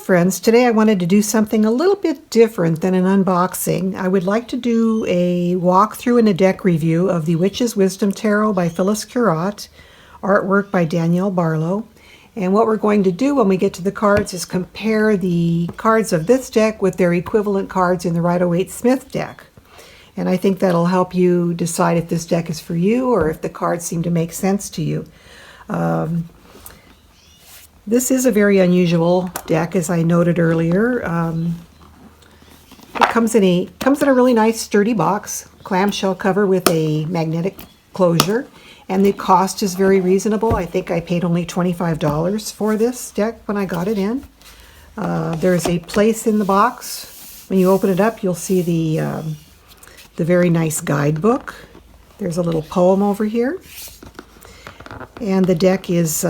friends. Today I wanted to do something a little bit different than an unboxing. I would like to do a walkthrough and a deck review of the Witch's Wisdom Tarot by Phyllis Curott, artwork by Danielle Barlow. And what we're going to do when we get to the cards is compare the cards of this deck with their equivalent cards in the Rider-Waite-Smith deck. And I think that'll help you decide if this deck is for you or if the cards seem to make sense to you. This is a very unusual deck, as I noted earlier. It comes in a really nice sturdy box, clamshell cover with a magnetic closure, and the cost is very reasonable. I think I paid only $25 for this deck when I got it in. There's a place in the box. When you open it up, you'll see the very nice guidebook. There's a little poem over here, and the deck is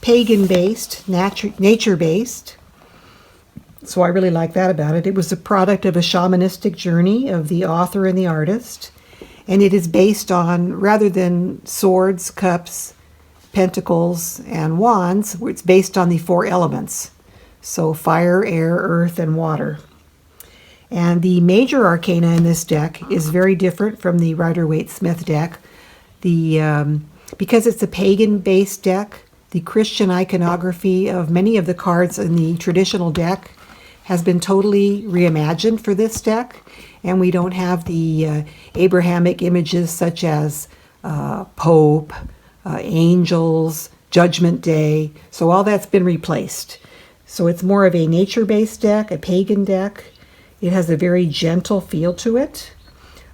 pagan-based, nature-based. So I really like that about it. It was a product of a shamanistic journey of the author and the artist, and it is based on, rather than swords, cups, pentacles, and wands, it's based on the four elements. So fire, air, earth, and water. And the major arcana in this deck is very different from the Rider-Waite-Smith deck. Because it's a pagan-based deck, the Christian iconography of many of the cards in the traditional deck has been totally reimagined for this deck, and we don't have the Abrahamic images such as Pope, angels, Judgment Day. So all that's been replaced. So it's more of a nature-based deck, a pagan deck. It has a very gentle feel to it.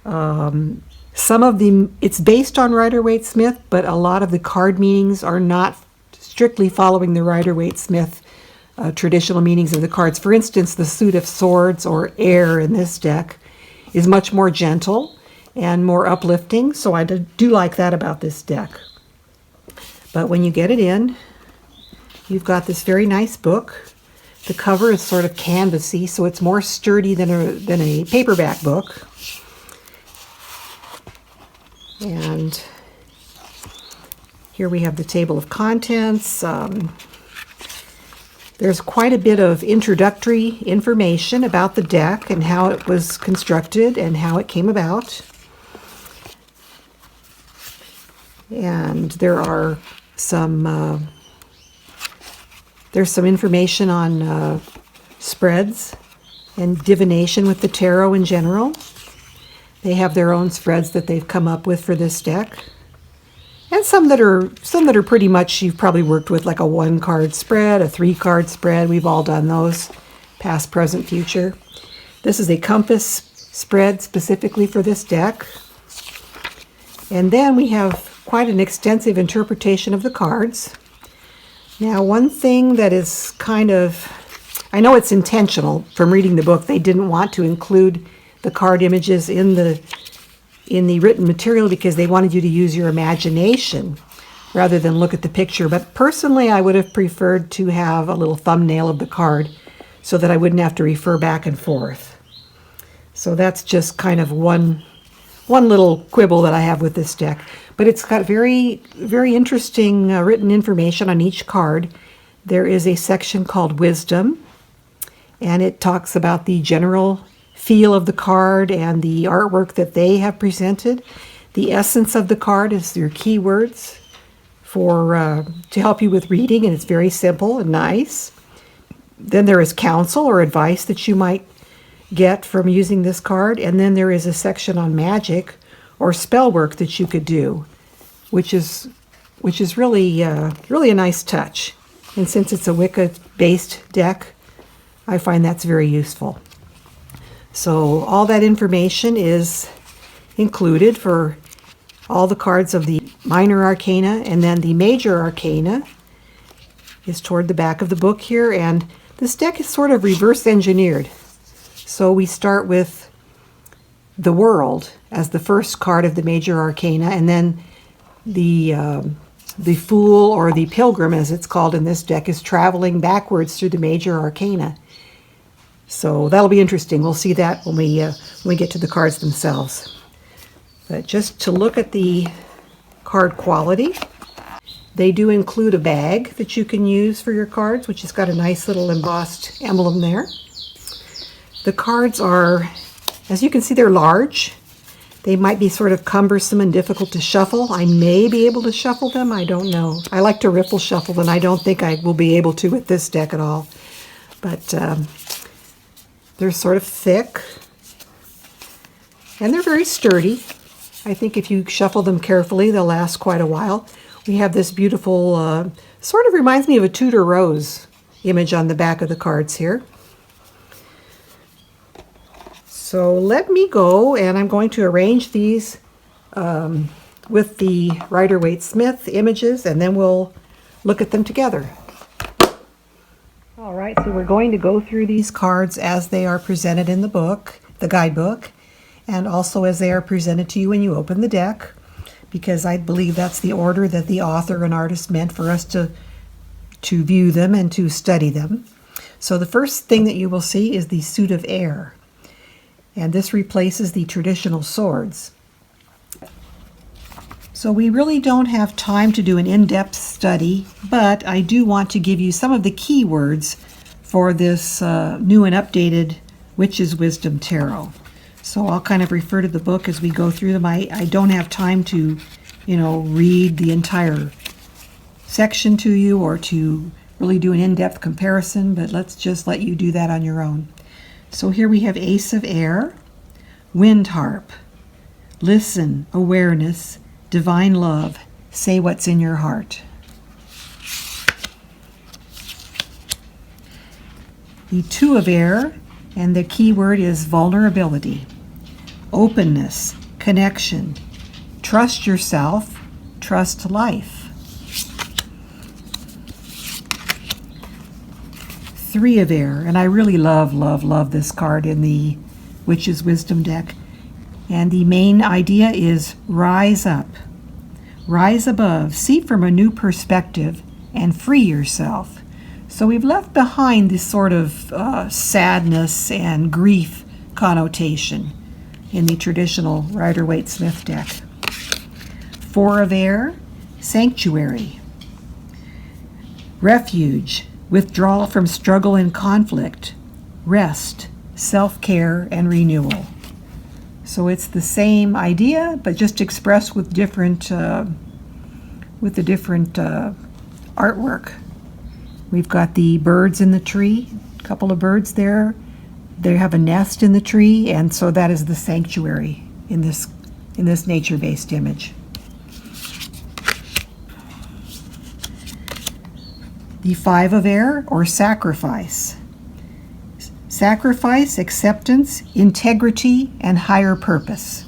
It's based on Rider-Waite-Smith, but a lot of the card meanings are not strictly following the Rider-Waite-Smith traditional meanings of the cards. For instance, the suit of swords or air in this deck is much more gentle and more uplifting, so I do like that about this deck. But when you get it in, you've got this very nice book. The cover is sort of canvasy, so it's more sturdy than a paperback book. And here we have the table of contents. There's quite a bit of introductory information about the deck and how it was constructed and how it came about. And there's some information on spreads and divination with the tarot in general. They have their own spreads that they've come up with for this deck. And some that are pretty much you've probably worked with, like a 1-card spread, a 3-card spread. We've all done those, past, present, future. This is a compass spread specifically for this deck. And then we have quite an extensive interpretation of the cards. Now, one thing that is I know it's intentional from reading the book. They didn't want to include the card images in the written material because they wanted you to use your imagination rather than look at the picture. But personally, I would have preferred to have a little thumbnail of the card so that I wouldn't have to refer back and forth. So that's just kind of one little quibble that I have with this deck. But it's got very, very interesting written information on each card. There is a section called Wisdom, and it talks about the general feel of the card and the artwork that they have presented. The essence of the card is your keywords to help you with reading, and it's very simple and nice. Then there is counsel or advice that you might get from using this card, and then there is a section on magic or spell work that you could do, which is really a nice touch. And since it's a Wicca-based deck, I find that's very useful. So all that information is included for all the cards of the minor arcana, and then the major arcana is toward the back of the book here, and this deck is sort of reverse engineered. So we start with the World as the first card of the major arcana, and then the Fool, or the Pilgrim as it's called in this deck, is traveling backwards through the major arcana. So that'll be interesting. We'll see that when we get to the cards themselves. But just to look at the card quality, They do include a bag that you can use for your cards, which has got a nice little embossed emblem there. The cards are, as you can see, they're large. They might be sort of cumbersome and difficult to shuffle. I may be able to shuffle them, I don't know. I like to riffle shuffle, and I don't think I will be able to with this deck at all. But they're sort of thick, and they're very sturdy. I think if you shuffle them carefully, they'll last quite a while. We have this beautiful, sort of reminds me of a Tudor rose image on the back of the cards here. So let me go, and I'm going to arrange these with the Rider-Waite-Smith images, and then we'll look at them together. All right, so we're going to go through these cards as they are presented in the book, the guidebook, and also as they are presented to you when you open the deck, because I believe that's the order that the author and artist meant for us to view them and to study them. So the first thing that you will see is the suit of air. And this replaces the traditional swords. So we really don't have time to do an in-depth study, but I do want to give you some of the key words for this new and updated Witch's Wisdom Tarot. So I'll kind of refer to the book as we go through them. I don't have time to, read the entire section to you or to really do an in-depth comparison, but let's just let you do that on your own. So here we have Ace of Air, Wind Harp, Listen, Awareness, Divine Love, Say What's in Your Heart. The Two of Air, and the key word is vulnerability, openness, connection, trust yourself, trust life. Three of Air, and I really love this card in the Witch's Wisdom deck. And the main idea is rise up, rise above, see from a new perspective, and free yourself. So we've left behind this sort of sadness and grief connotation in the traditional Rider-Waite-Smith deck. Four of Air, Sanctuary, Refuge, withdrawal from struggle and conflict, rest, self-care, and renewal. So it's the same idea, but just expressed with the different artwork. We've got the birds in the tree, a couple of birds there. They have a nest in the tree, and so that is the sanctuary in this nature-based image. The Five of Air, or Sacrifice. Sacrifice, acceptance, integrity, and higher purpose.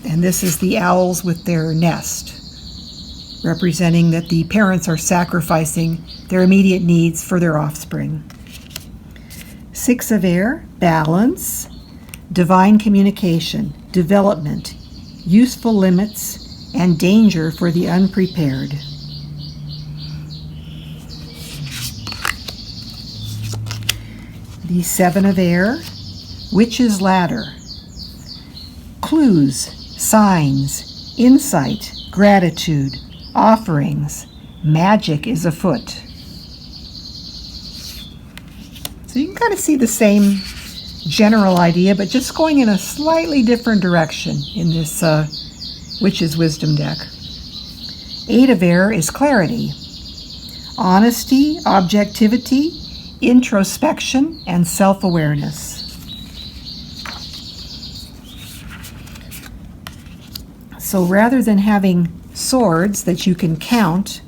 And this is the owls with their nest, representing that the parents are sacrificing their immediate needs for their offspring. Six of Air, Balance, divine communication, development, useful limits, and danger for the unprepared. The Seven of Air, Witch's Ladder, clues, signs, insight, gratitude, offerings, magic is afoot. So you can kind of see the same general idea, but just going in a slightly different direction in this Witch's Wisdom deck. Eight of Air is Clarity, honesty, objectivity, introspection, and self-awareness. So rather than having swords that you can count,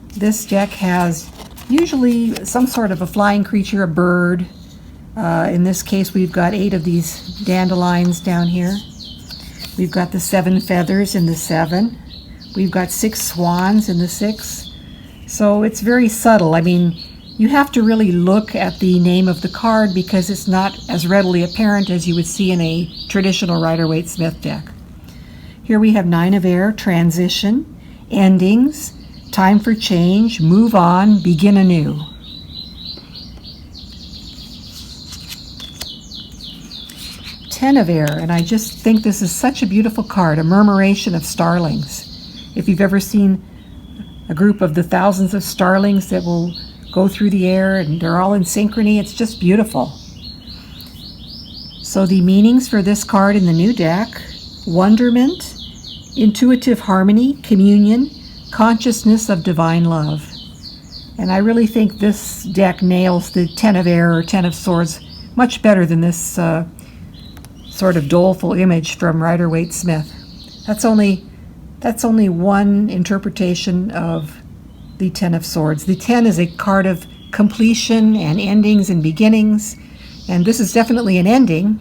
this deck has usually some sort of a flying creature, a bird. In this case, we've got 8 of these dandelions down here. We've got the 7 feathers in the 7. We've got 6 swans in the 6. So it's very subtle. I mean, you have to really look at the name of the card because it's not as readily apparent as you would see in a traditional Rider-Waite-Smith deck. Here we have 9 of Air, Transition, Endings, Time for Change, Move On, Begin Anew. 10 Ten of Air, and I just think this is such a beautiful card, a murmuration of starlings. If you've ever seen a group of the thousands of starlings that will go through the air and they're all in synchrony, it's just beautiful. So the meanings for this card in the new deck: wonderment, intuitive harmony, communion, consciousness of divine love. And I really think this deck nails the Ten of Air or Ten of Swords much better than this sort of doleful image from Rider-Waite-Smith. That's only one interpretation of the Ten of Swords. The 10 is a card of completion and endings and beginnings, and this is definitely an ending,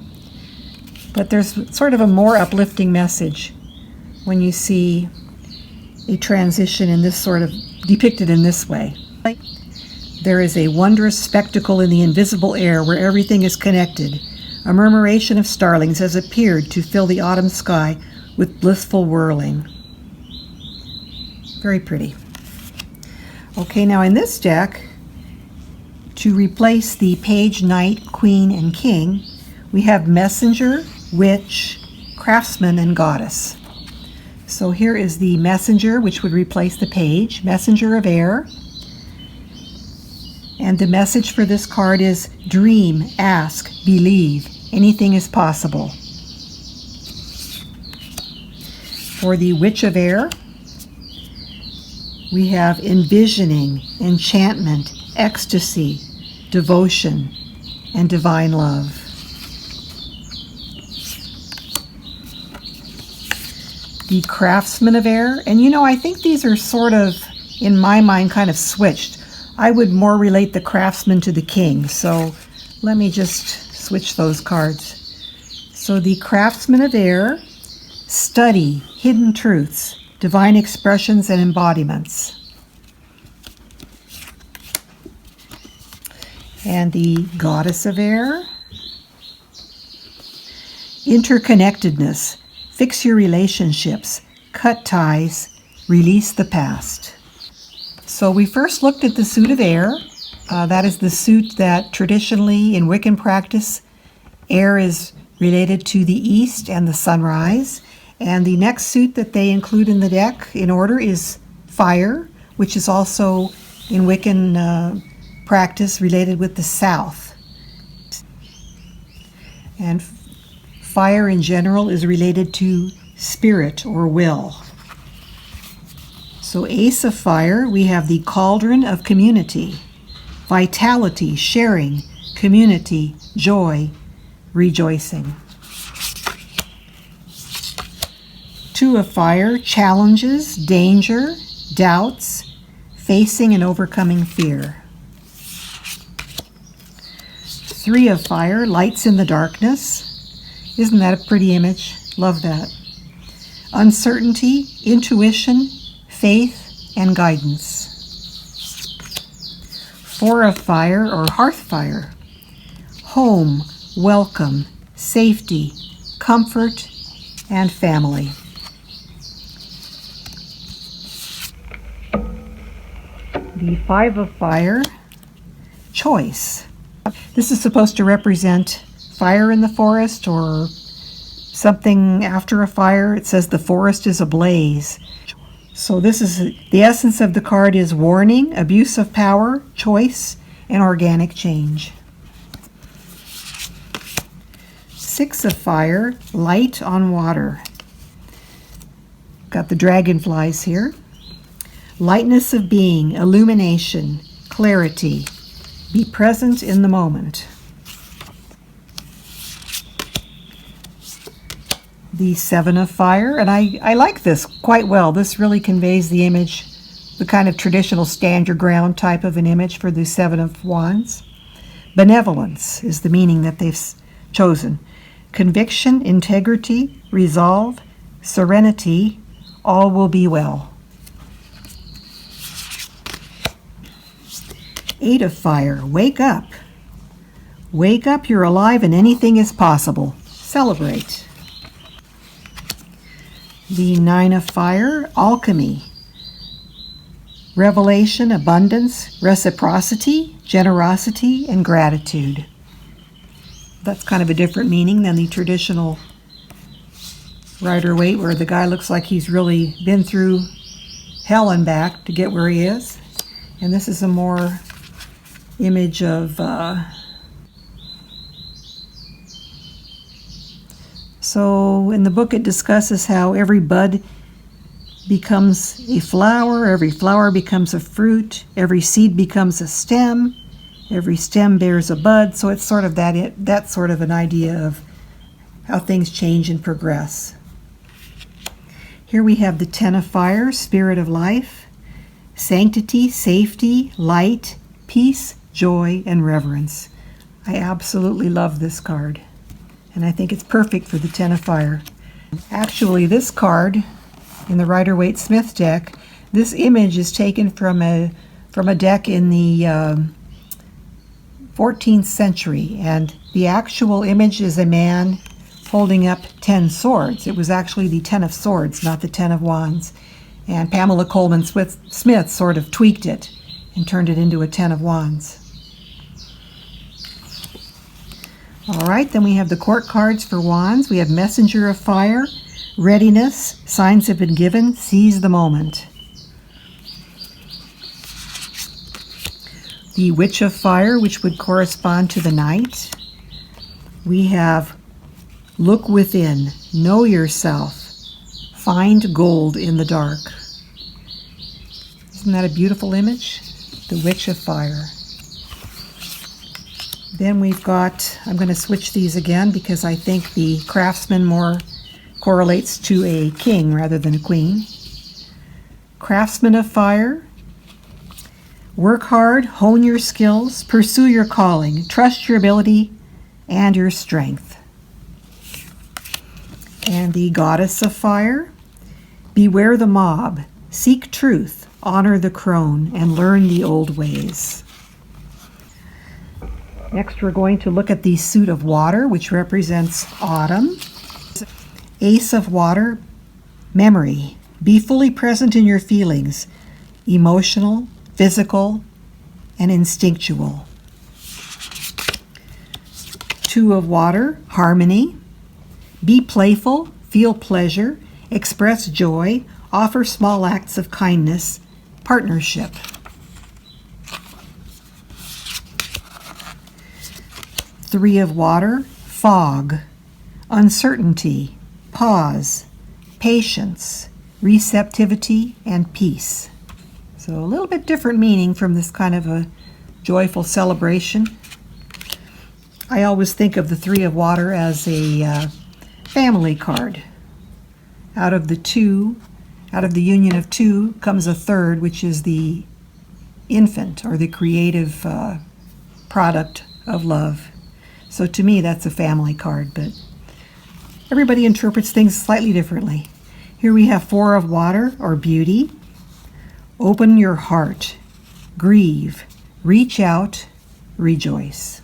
but there's sort of a more uplifting message when you see a transition in this sort of depicted in this way. There is a wondrous spectacle in the invisible air where everything is connected. A murmuration of starlings has appeared to fill the autumn sky with blissful whirling. Very pretty. Okay, now in this deck, to replace the page, knight, queen, and king, we have messenger, witch, craftsman, and goddess. So here is the messenger, which would replace the page, messenger of air. And the message for this card is dream, ask, believe. Anything is possible. For the witch of air, we have envisioning, enchantment, ecstasy, devotion, and divine love. The craftsman of air, and you know, I think these are sort of, in my mind, kind of switched. I would more relate the craftsman to the king, so let me just switch those cards. So the craftsman of air, study, hidden truths, divine expressions and embodiments. And the goddess of air, interconnectedness, fix your relationships, cut ties, release the past. So we first looked at the suit of air. That is the suit that traditionally in Wiccan practice, air is related to the east and the sunrise. And the next suit that they include in the deck in order is fire, which is also in Wiccan practice related with the south. And fire in general is related to spirit or will. So ace of fire, we have the cauldron of community, vitality, sharing, community, joy, rejoicing. Two of fire, challenges, danger, doubts, facing and overcoming fear. Three of fire, lights in the darkness. Isn't that a pretty image? Love that. Uncertainty, intuition, faith, and guidance. Four of fire, or hearth fire. Home, welcome, safety, comfort, and family. The five of fire, choice. This is supposed to represent fire in the forest or something after a fire. It says the forest is ablaze. So this is the essence of the card is warning, abuse of power, choice, and organic change. Six of fire, light on water. Got the dragonflies here. Lightness of being, illumination, clarity. Be present in the moment. The seven of fire, and I like this quite well. This really conveys the image, the kind of traditional stand your ground type of an image for the seven of wands. Benevolence is the meaning that they've chosen. Conviction, integrity, resolve, serenity, all will be well. Eight of fire, wake up. Wake up, you're alive and anything is possible. Celebrate. The nine of fire, alchemy. Revelation, abundance, reciprocity, generosity, and gratitude. That's kind of a different meaning than the traditional Rider-Waite, where the guy looks like he's really been through hell and back to get where he is. And this is a more image of so in the book it discusses how every bud becomes a flower, every flower becomes a fruit, every seed becomes a stem, every stem bears a bud. So it's sort of that sort of an idea of how things change and progress. Here we have the Ten of Fire, Spirit of Life, sanctity, safety, light, peace, joy, and reverence. I absolutely love this card, and I think it's perfect for the Ten of Fire. Actually, this card in the Rider-Waite-Smith deck, this image is taken from a deck in the 14th century, and the actual image is a man holding up 10 swords. It was actually the 10 of swords, not the 10 of wands. And Pamela Coleman Smith sort of tweaked it and turned it into a 10 of wands. All right, then we have the court cards for wands. We have Messenger of Fire, readiness, signs have been given, seize the moment. The Witch of Fire, which would correspond to the night. We have look within, know yourself, find gold in the dark. Isn't that a beautiful image? The Witch of Fire. Then we've got, I'm going to switch these again because I think the Craftsman more correlates to a king rather than a queen. Craftsman of Fire. Work hard, hone your skills, pursue your calling, trust your ability and your strength. And the Goddess of Fire. Beware the mob, seek truth, honor the crone, and learn the old ways. Next, we're going to look at the Suit of Water, which represents autumn. Ace of Water, memory. Be fully present in your feelings, emotional, physical, and instinctual. Two of Water, harmony. Be playful, feel pleasure, express joy, offer small acts of kindness, partnership. Three of Water, fog, uncertainty, pause, patience, receptivity, and peace. So a little bit different meaning from this kind of a joyful celebration. I always think of the Three of Water as a family card. Out of the union of two comes a third, which is the infant or the creative product of love. So to me, that's a family card, but everybody interprets things slightly differently. Here we have Four of Water, or beauty. Open your heart, grieve, reach out, rejoice.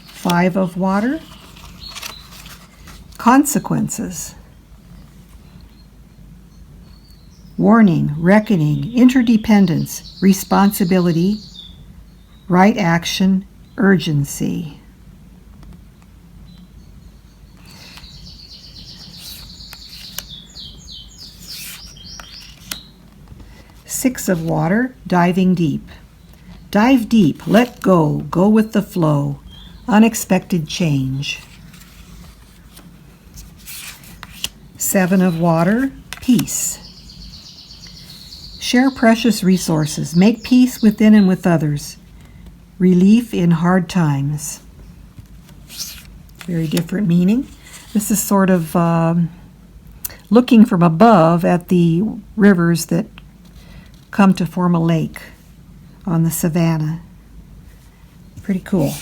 Five of Water, consequences. Warning, reckoning, interdependence, responsibility, right action, urgency. Six of Water, diving deep. Dive deep, let go, go with the flow, unexpected change. Seven of Water, peace. Share precious resources, make peace within and with others, relief in hard times. Very different meaning. This is sort of looking from above at the rivers that come to form a lake on the savannah. Pretty cool.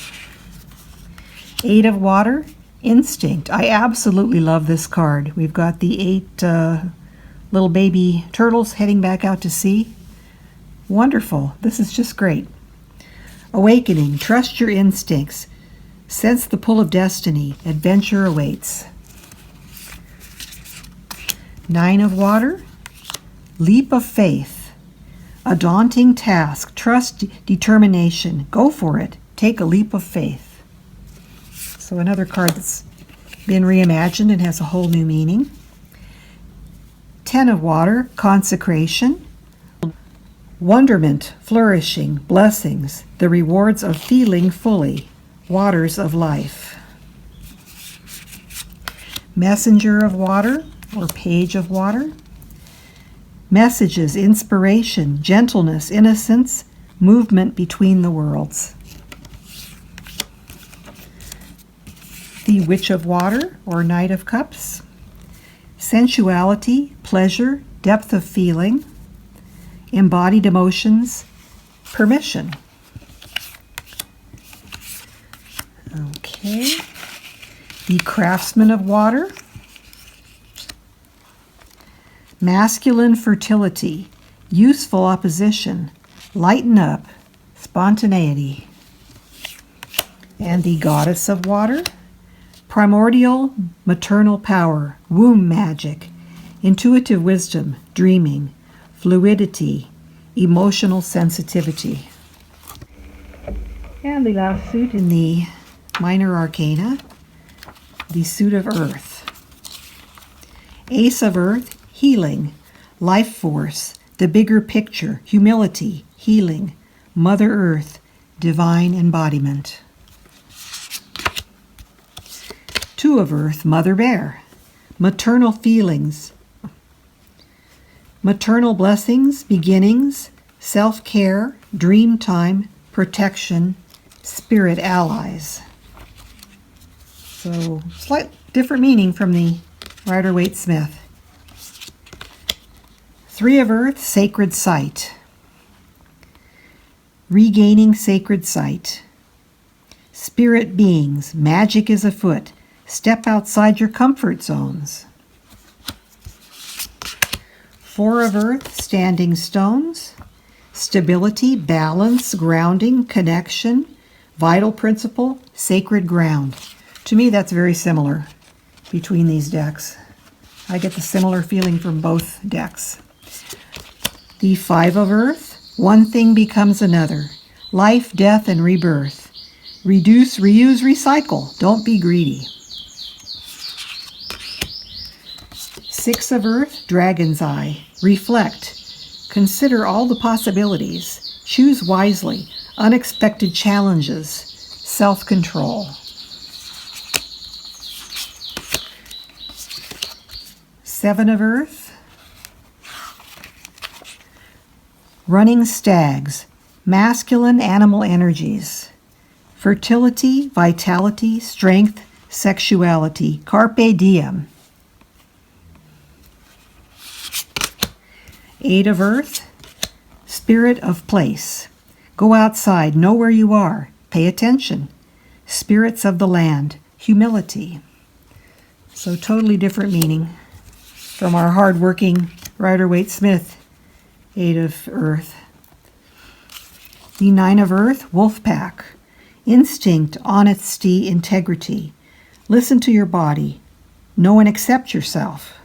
Eight of Water, instinct. I absolutely love this card. We've got the 8 little baby turtles heading back out to sea. Wonderful. This is just great. Awakening. Trust your instincts. Sense the pull of destiny. Adventure awaits. Nine of Water, leap of faith. A daunting task. Trust, determination. Go for it. Take a leap of faith. So another card that's been reimagined and has a whole new meaning. 10 of water. Consecration. Wonderment, flourishing, blessings, the rewards of feeling fully, waters of life. Messenger of water, or page of water. Messages, inspiration, gentleness, innocence, movement between the worlds. The Witch of Water, or Knight of Cups. Sensuality, pleasure, depth of feeling, embodied emotions, permission. Okay. The Craftsman of Water. Masculine fertility, useful opposition, lighten up, spontaneity. And the Goddess of Water. Primordial maternal power, womb magic, intuitive wisdom, dreaming, fluidity, emotional sensitivity. And the last suit in the Minor Arcana, the Suit of Earth. Ace of Earth, healing, life force, the bigger picture, humility, healing, Mother Earth, divine embodiment. Two of Earth, Mother Bear, maternal feelings, maternal blessings, beginnings, self-care, dream time, protection, spirit allies. So, slight different meaning from the Rider-Waite-Smith. Three of Earth, sacred sight. Regaining sacred sight. Spirit beings, magic is afoot. Step outside your comfort zones. Four of Earth, standing stones. Stability, balance, grounding, connection, vital principle, sacred ground. To me, that's very similar between these decks. I get the similar feeling from both decks. The Five of Earth, one thing becomes another. Life, death, and rebirth. Reduce, reuse, recycle. Don't be greedy. Six of Earth, Dragon's Eye. Reflect. Consider all the possibilities. Choose wisely. Unexpected challenges. Self-control. Seven of Earth. Running stags. Masculine animal energies. Fertility, vitality, strength, sexuality. Carpe diem. Eight of Earth, spirit of place. Go outside, know where you are, pay attention. Spirits of the land, humility. So totally different meaning from our hard-working Rider-Waite-Smith, Eight of Earth. The Nine of Earth, wolf pack. Instinct, honesty, integrity. Listen to your body. Know and accept yourself.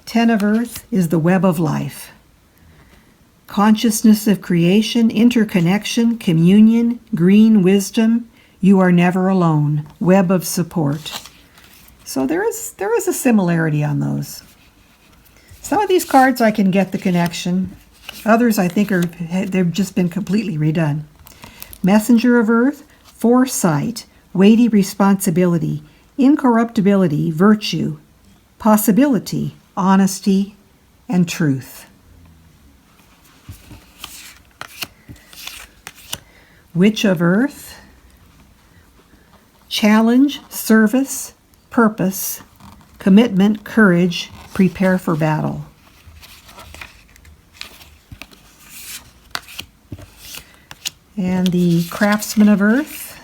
10 of Earth is the web of life. Consciousness of creation, interconnection, communion, green wisdom. You are never alone. Web of support. So there is a similarity on those. Some of these cards I can get the connection. Others I think they've just been completely redone. Messenger of Earth, foresight, weighty responsibility, incorruptibility, virtue, possibility, honesty, and truth. Witch of Earth, challenge, service, purpose, commitment, courage, prepare for battle. And the Craftsman of Earth,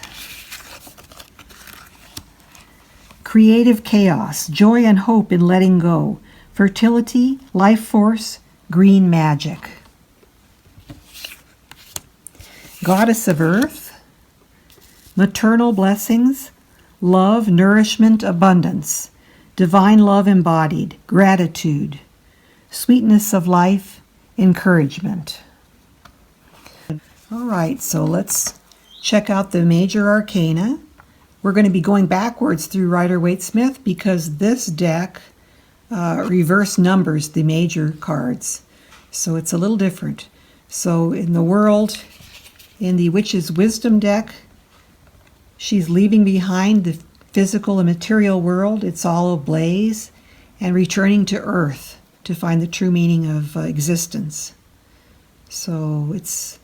creative chaos, joy and hope in letting go, fertility, life force, green magic. Goddess of Earth, maternal blessings, love, nourishment, abundance, divine love embodied, gratitude, sweetness of life, encouragement. All right, so let's check out the major arcana. We're going to be going backwards through Rider-Waite-Smith because this deck reverse numbers the major cards. So it's a little different. So in the world, in the Witch's Wisdom deck, she's leaving behind the physical and material world. It's all ablaze, and returning to earth to find the true meaning of existence. So it's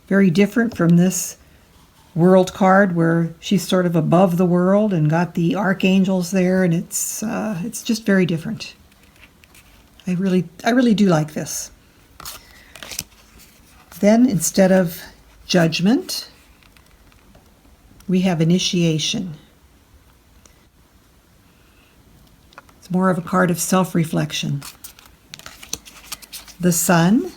very different from this world card where she's sort of above the world and got the archangels there, and it's just very different. I really do like this. Then instead of judgment, we have initiation. It's more of a card of self-reflection. The Sun,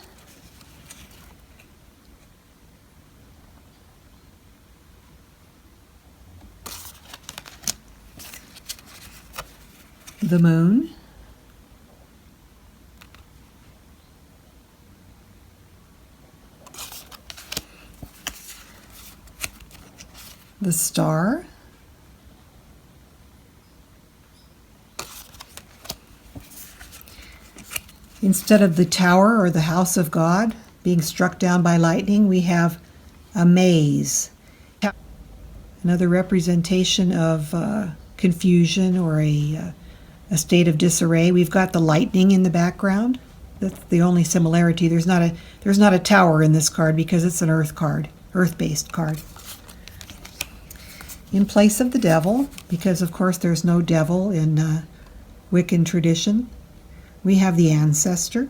the Moon, the Star, instead of the Tower or the House of God being struck down by lightning, we have a maze. Another representation of confusion or a state of disarray. We've got the lightning in the background. That's the only similarity. There's not a tower in this card because it's an earth card, earth-based card. In place of the devil, because of course there's no devil in Wiccan tradition, we have the ancestor.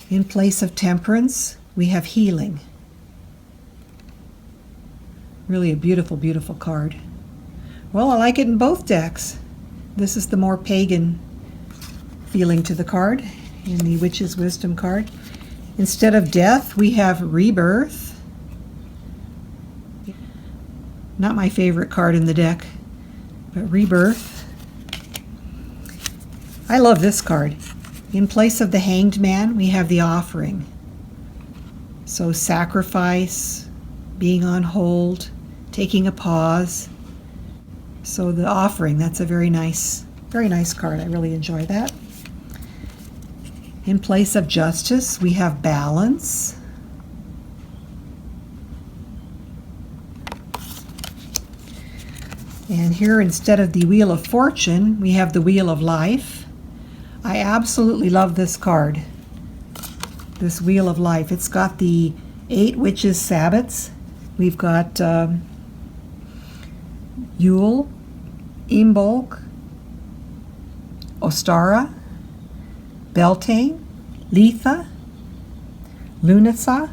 In place of temperance, we have healing. Really a beautiful, beautiful card. Well, I like it in both decks. This is the more pagan feeling to the card in the Witch's Wisdom card. Instead of death, we have rebirth. Not my favorite card in the deck, but rebirth. I love this card. In place of the Hanged Man, we have the offering. So sacrifice, being on hold, taking a pause. So the offering, that's a very nice card. I really enjoy that. In place of justice, we have balance. And here, instead of the Wheel of Fortune, we have the Wheel of Life. I absolutely love this card, this Wheel of Life. It's got the 8 witches' sabbats. We've got Yule, Imbolc, Ostara, Beltane, Letha, Lunasa,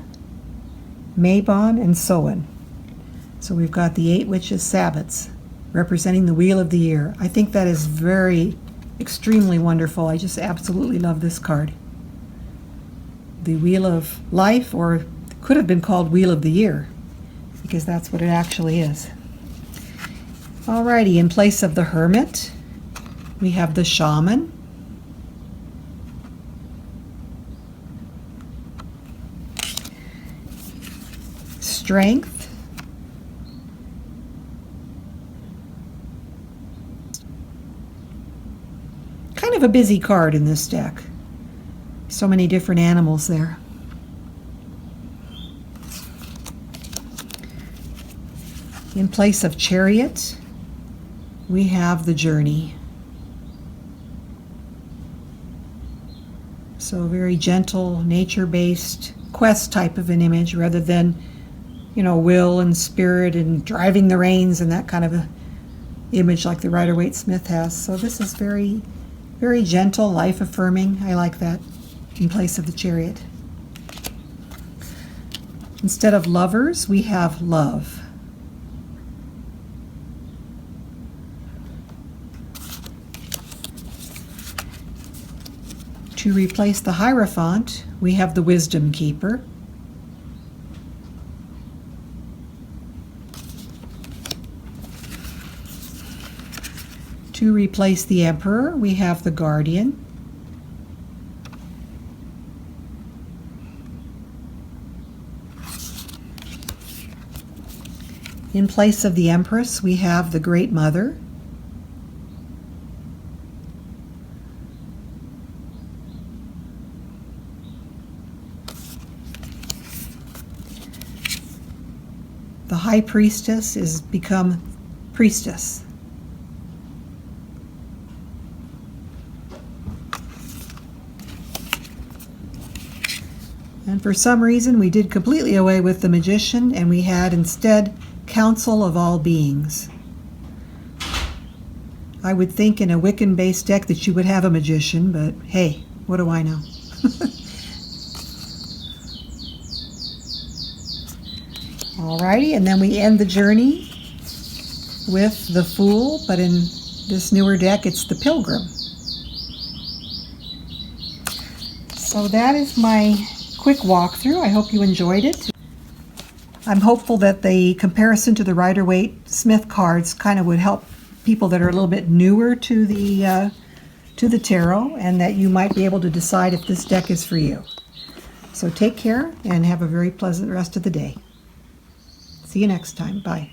Mabon, and Soan. So we've got the 8 witches' sabbats representing the Wheel of the Year. I think that is extremely wonderful. I just absolutely love this card. The Wheel of Life, or could have been called Wheel of the Year, because that's what it actually is. Alrighty, in place of the Hermit, we have the Shaman. Strength. Kind of a busy card in this deck. So many different animals there. In place of Chariot, we have the Journey. So very gentle, nature-based quest type of an image rather than, will and spirit and driving the reins and that kind of a image like the Rider-Waite-Smith has. So this is very, very gentle, life-affirming. I like that in place of the Chariot. Instead of Lovers, we have Love. To replace the Hierophant, we have the Wisdom Keeper. To replace the Emperor, we have the Guardian. In place of the Empress, we have the Great Mother. The High Priestess is become Priestess. And for some reason, we did completely away with the Magician, and we had instead Council of All Beings. I would think in a Wiccan-based deck that you would have a Magician, but hey, what do I know? Alrighty, and then we end the journey with the Fool, but in this newer deck, it's the Pilgrim. So that is my quick walkthrough. I hope you enjoyed it. I'm hopeful that the comparison to the Rider-Waite-Smith cards kind of would help people that are a little bit newer to the tarot, and that you might be able to decide if this deck is for you. So take care and have a very pleasant rest of the day. See you next time. Bye.